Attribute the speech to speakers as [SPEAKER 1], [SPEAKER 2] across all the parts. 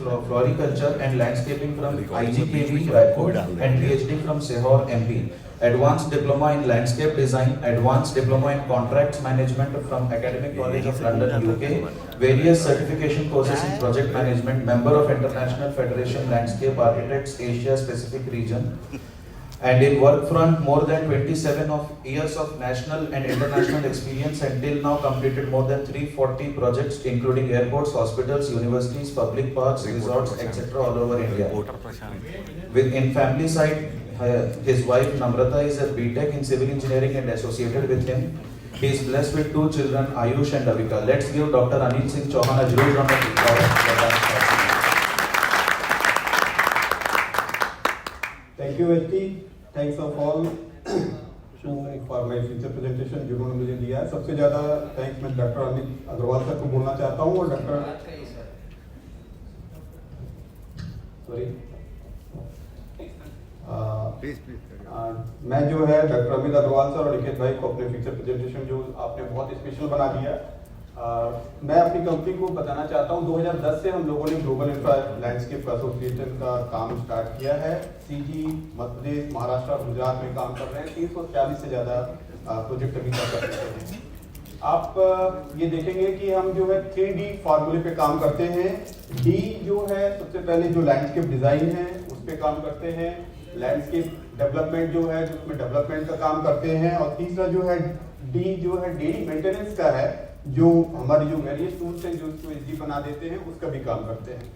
[SPEAKER 1] Floriculture and Landscaping from IGKV Raipur and PhD from Sehor MP. Advanced Diploma in Landscape Design, Advanced Diploma in Contracts Management from Academic College of London, UK, various certification courses in Project Management, member of International Federation Landscape Architects Asia Pacific Region, and in work front more than 27 years of national and international experience, and till now completed more than 340 projects including airports, hospitals, universities, public parks, resorts, etc. all over India. In family side, his wife Namrata is a BTech in civil engineering and associated with him. He is blessed with 2 children, Ayush and Avika. Let's give Dr. Anil Singh Chauhan a huge round of applause.
[SPEAKER 2] Thank you, HT. Thanks of all for my future presentation जिन्होंने मुझे दिया है. सबसे ज़्यादा thanks मैं doctor Amit Agarwal sir को बोलना चाहता हूँ. और डॉक्टर मैं जो है डॉक्टर अमित अग्रवाल सर और निकेत भाई को अपने फीचर प्रेजेंटेशन जो आपने बहुत स्पेशल बना दिया. मैं अपनी कंपनी को बताना चाहता हूं 2010 से हम लोगों ने ग्लोबल इंफ्रा लैंडस्केप एसोसिएशन का काम स्टार्ट किया है. सीजी मध्य प्रदेश, महाराष्ट्र, गुजरात में काम कर रहे हैं. 340 से ज़्यादा प्रोजेक्ट अभी तक कर चुके हैं. आप ये देखेंगे कि हम जो है 3D फार्मूले पे काम करते हैं. डी जो है सबसे पहले जो लैंडस्केप डिजाइन है उस पर काम करते हैं. लैंडस्केप डेवलपमेंट जो है जिसमें डेवलपमेंट का काम करते हैं. और तीसरा जो है डी जो है डेली मेंटेनेंस का है, जो हमारी जो वेरियस टूल्स हैं जो इसको इजी बना देते हैं उसका भी काम करते हैं.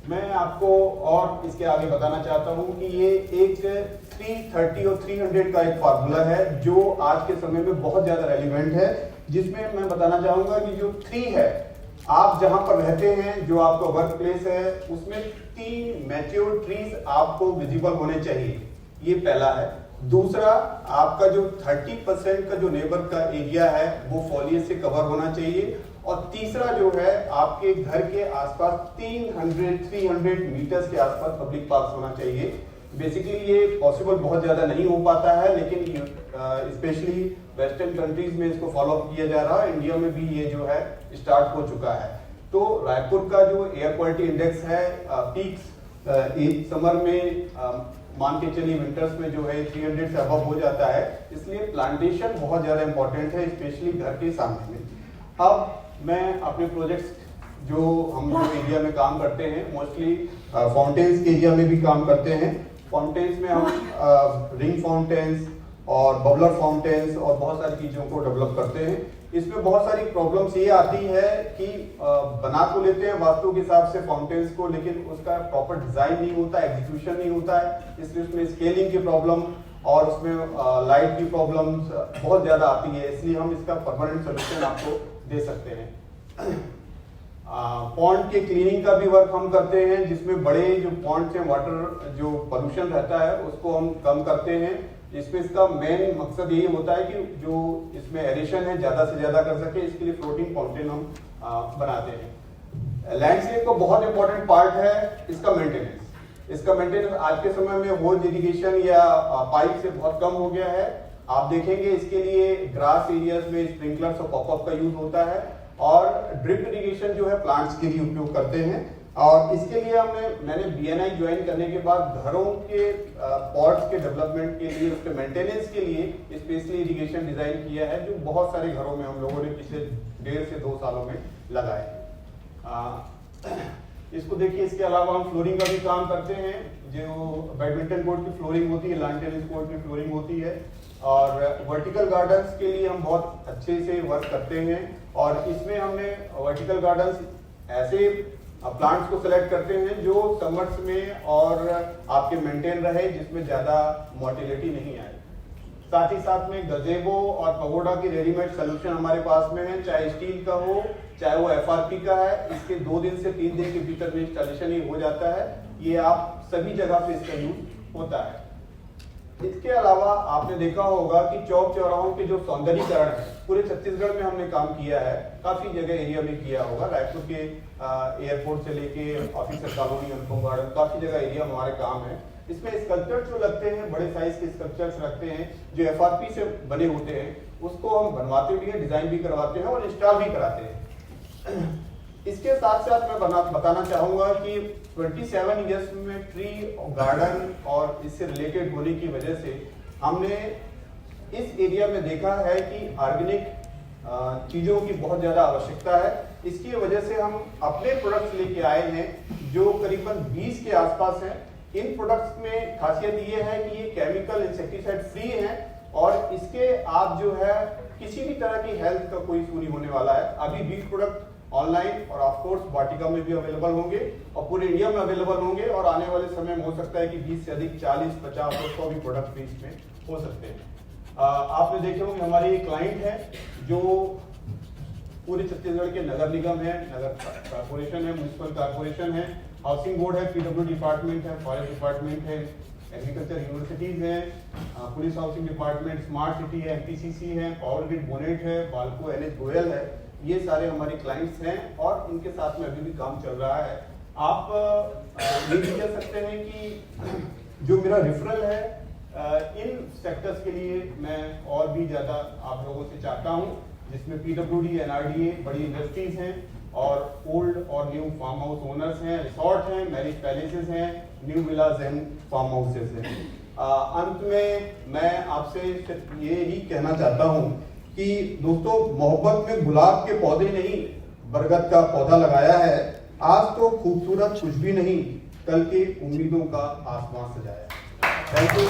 [SPEAKER 2] मैं आपको और इसके आगे बताना चाहता हूं कि ये एक 330 और 300 का एक फार्मूला है जो आज के समय में बहुत ज्यादा रेलिवेंट है. जिसमें मैं बताना चाहूंगा कि जो 3 है, आप जहां पर रहते हैं, जो आपका वर्क प्लेस है, उसमें 3 मैच्योर ट्रीज आपको विजिबल होने चाहिए. ये पहला है. दूसरा, आपका जो 30% का जो नेबर का एरिया है वो फॉलिएज से कवर होना चाहिए. और तीसरा जो है आपके घर के आसपास 300 मीटर्स के आसपास पब्लिक पार्क होना चाहिए. बेसिकली ये पॉसिबल बहुत ज्यादा नहीं हो पाता है, लेकिन स्पेशली वेस्टर्न कंट्रीज में इसको फॉलो अप किया जा रहा है. इंडिया में भी ये जो है स्टार्ट हो चुका है. तो रायपुर का जो एयर क्वालिटी इंडेक्स है पीक्स समर में मान के चलिए विंटर्स में जो है 300 से अबव हो जाता है. इसलिए प्लांटेशन बहुत ज्यादा इंपॉर्टेंट है, स्पेशली घर के सामने में. अब मैं अपने प्रोजेक्ट्स जो हम जो एरिया में काम करते हैं, मोस्टली फाउंटेन्स के एरिया में भी काम करते हैं. फाउंटेन्स में हम रिंग फाउंटेन्स और बबलर फाउंटेन्स और बहुत सारी चीजों को डेवलप करते हैं. इसमें बहुत सारी प्रॉब्लम्स ये आती है कि बना तो लेते हैं वास्तु के हिसाब से फाउंटेन्स को, लेकिन उसका प्रॉपर डिजाइन नहीं होता, एग्जीक्यूशन नहीं होता है. इसलिए उसमें स्केलिंग की प्रॉब्लम और उसमें लाइट की प्रॉब्लम्स बहुत ज्यादा आती है. इसलिए हम इसका परमानेंट सोल्यूशन आपको दे सकते हैं. पॉन्ड के क्लीनिंग का भी वर्क हम करते हैं, जिसमें बड़े जो पॉन्ड से वाटर जो पोल्यूशन रहता है उसको हम कम करते हैं. इसमें इसका मेन मकसद यही होता है कि जो इसमें एरेशन है ज्यादा से ज्यादा कर सके. इसके लिए फ्लोटिंग फाउंटेन हम बनाते हैं. लैंडस्केप का बहुत इंपॉर्टेंट पार्ट है इसका मेंटेनेंस. इसका मेंटेनेंस आज के समय में होज इरिगेशन या पाइप से बहुत कम हो गया है. आप देखेंगे इसके लिए ग्रास एरियाज में स्प्रिंकलर्स और पॉपअप का यूज होता है. और ड्रिप इरिगेशन जो है प्लांट्स के लिए उपयोग करते हैं. और इसके लिए मैंने BNI ज्वाइन करने के बाद घरों के पॉट्स के डेवलपमेंट के लिए, उसके मेंटेनेंस के लिए स्पेशली इरिगेशन डिजाइन किया है, जो बहुत सारे घरों में हम लोगों ने पिछले 1.5 से 2 सालों में लगाए. इसको देखिए. इसके अलावा हम फ्लोरिंग का भी काम करते हैं. जो बैडमिंटन कोर्ट की फ्लोरिंग होती है, लॉन टेनिस कोर्ट की फ्लोरिंग होती है. और वर्टिकल गार्डन्स के लिए हम बहुत अच्छे से वर्क करते हैं. और इसमें हमने वर्टिकल गार्डन्स ऐसे प्लांट्स को सिलेक्ट करते हैं जो समर्स में और आपके मेंटेन रहे, जिसमें ज्यादा मोर्टिलिटी नहीं आए. साथ ही साथ में गजेबो और पगोडा की रेडीमेड सोल्यूशन हमारे पास में है, चाहे स्टील का हो चाहे वो FRP का है. इसके 2 दिन से 3 दिन के भीतर में इंस्टॉलेशन ही हो जाता है. ये आप सभी जगह पे इसका यूज होता है. इसके अलावा आपने देखा होगा कि चौक चौराहों के जो सौंदर्यीकरण है पूरे छत्तीसगढ़ में हमने काम किया है. काफी जगह एरिया में किया होगा. रायपुर के एयरपोर्ट से लेके ऑफिसर कॉलोनी, अनुपम गार्डन, काफी जगह एरिया में हमारे काम है. इसमें स्कल्पचर जो लगते हैं, बड़े साइज के स्कल्पचर्स रखते हैं जो FRP से बने होते हैं. उसको हम बनवाते भी हैं, डिजाइन भी करवाते हैं और इंस्टॉल भी कराते हैं. इसके साथ साथ मैं बताना चाहूंगा कि 27 इयर्स में ट्री गार्डन और इससे रिलेटेड होने की वजह से हमने इस एरिया में देखा है कि ऑर्गेनिक चीज़ों की बहुत ज़्यादा आवश्यकता है। इसकी वजह से हम अपने प्रोडक्ट्स लेके आए हैं जो करीबन 20 के आसपास हैं। इन प्रोडक्ट्स में खासियत ये है कि ये केमिकल इंसेक्टिसाइड फ्री हैं और इसके आप जो है किसी भी तरह की हेल्थ का कोई इशू नहीं होने वाला है। अभी 20 प्रोडक्ट ऑनलाइन और ऑफ कोर्स वाटिका में भी अवेलेबल होंगे और पूरे इंडिया में अवेलेबल होंगे और आने वाले समय में हो सकता है कि 20 से अधिक 40, 50 और 100 भी प्रोडक्ट भी इसमें हो सकते हैं। आपने देखे होंगे हमारे क्लाइंट हैं जो पूरे छत्तीसगढ़ के नगर निगम है, नगर कारपोरेशन है, म्युनिसिपल कारपोरेशन है, हाउसिंग बोर्ड है, पीडब्ल्यू डिपार्टमेंट है, फॉरेस्ट डिपार्टमेंट है, एग्रीकल्चर यूनिवर्सिटीज है, police housing department, smart city है, एमपीसीसी है, पावर ग्रिड बोनेट है, बाल्को एनएच गोयल है। ये सारे हमारे क्लाइंट्स हैं और इनके साथ में अभी भी काम चल रहा है। आप ये भी कह सकते हैं कि जो मेरा रेफरल है इन सेक्टर्स के लिए मैं और भी ज़्यादा आप लोगों से चाहता हूँ, जिसमें पीडब्ल्यूडी, एनआरडीए, बड़ी इंडस्ट्रीज हैं और ओल्ड और न्यू फार्म हाउस ओनर्स हैं, रिसोर्ट हैं, मैरिज पैलेसेस हैं, new villas and farm houses हैं। अंत में मैं आपसे सिर्फ ये ही कहना चाहता हूँ कि दोस्तों, मोहब्बत में गुलाब के पौधे नहीं, बरगद का पौधा लगाया है। आज तो खूबसूरत कुछ भी नहीं, कल की उम्मीदों का आसमान सजाया है। Thank you.